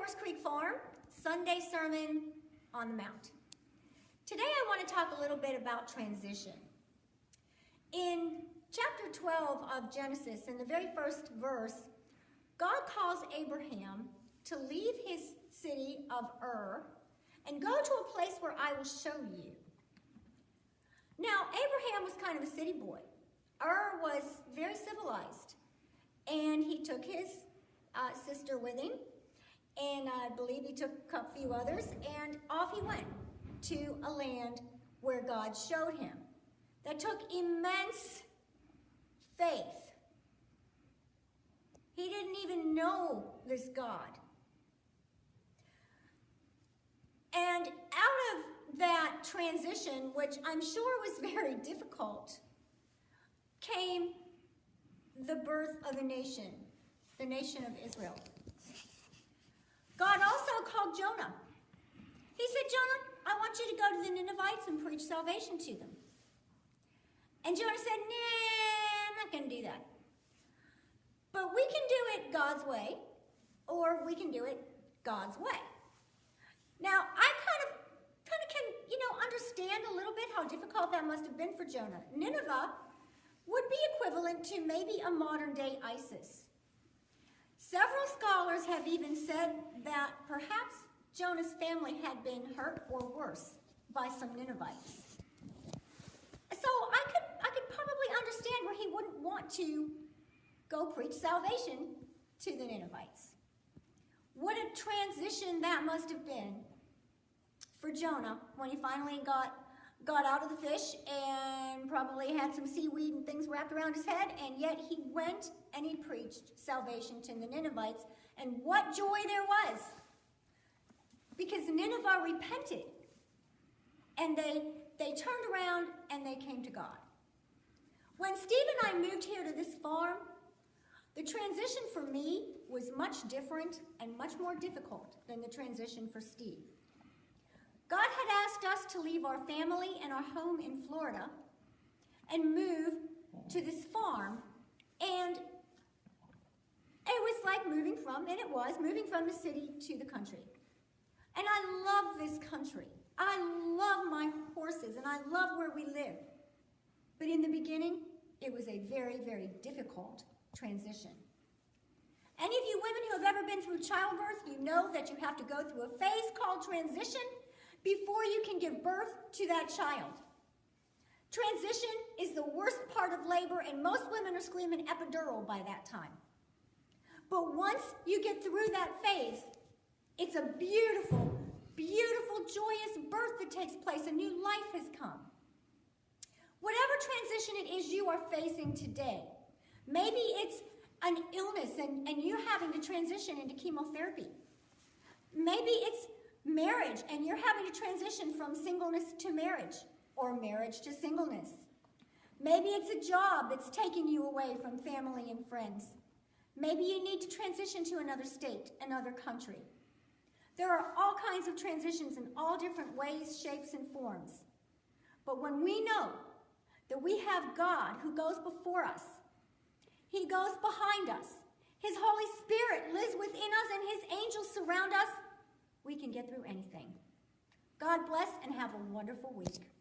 Horse Creek Farm, Sunday Sermon on the Mount. Today I want to talk a little bit about transition. In chapter 12 of Genesis, in the very first verse, God calls Abraham to leave his city of Ur and go to a place where I will show you. Now, Abraham was kind of a city boy. Ur was very civilized, and he took his sister with him, and I believe he took a few others, and off he went to a land where God showed him. That took immense faith. He didn't even know this God. And out of that transition, which I'm sure was very difficult, came the birth of a nation, the nation of Israel. God also called Jonah. He said, Jonah, I want you to go to the Ninevites and preach salvation to them. And Jonah said, nah, I'm not going to do that. But we can do it God's way, or we can do it God's way. Now, I kind of can, understand a little bit how difficult that must have been for Jonah. Nineveh would be equivalent to maybe a modern-day ISIS. Several scholars have even said that perhaps Jonah's family had been hurt or worse by some Ninevites. So I could probably understand where he wouldn't want to go preach salvation to the Ninevites. What a transition that must have been for Jonah when he finally got out of the fish and probably had some seaweed and things wrapped around his head, and yet he went and he preached salvation to the Ninevites, and what joy there was, because Nineveh repented, and they turned around and they came to God. When Steve and I moved here to this farm, the transition for me was much different and much more difficult than the transition for Steve. God had asked us to leave our family and our home in Florida and move to this farm, and it was like moving from the city to the country. And I love this country. I love my horses, and I love where we live. But in the beginning, it was a very, very difficult transition. Any of you women who have ever been through childbirth, you know that you have to go through a phase called transition before you can give birth to that child. Transition is the worst part of labor, and most women are screaming epidural by that time. But once you get through that phase, it's a beautiful, beautiful, joyous birth that takes place. A new life has come. Whatever transition it is you are facing today, maybe it's an illness and you having to transition into chemotherapy. Maybe it's marriage and you're having to transition from singleness to marriage, or marriage to singleness. Maybe it's a job that's taking you away from family and friends. Maybe you need to transition to another state, another country. There are all kinds of transitions in all different ways, shapes, and forms. But when we know that we have God who goes before us, He goes behind us, His Holy Spirit lives within us, and His angels surround us, we can get through anything. God bless and have a wonderful week.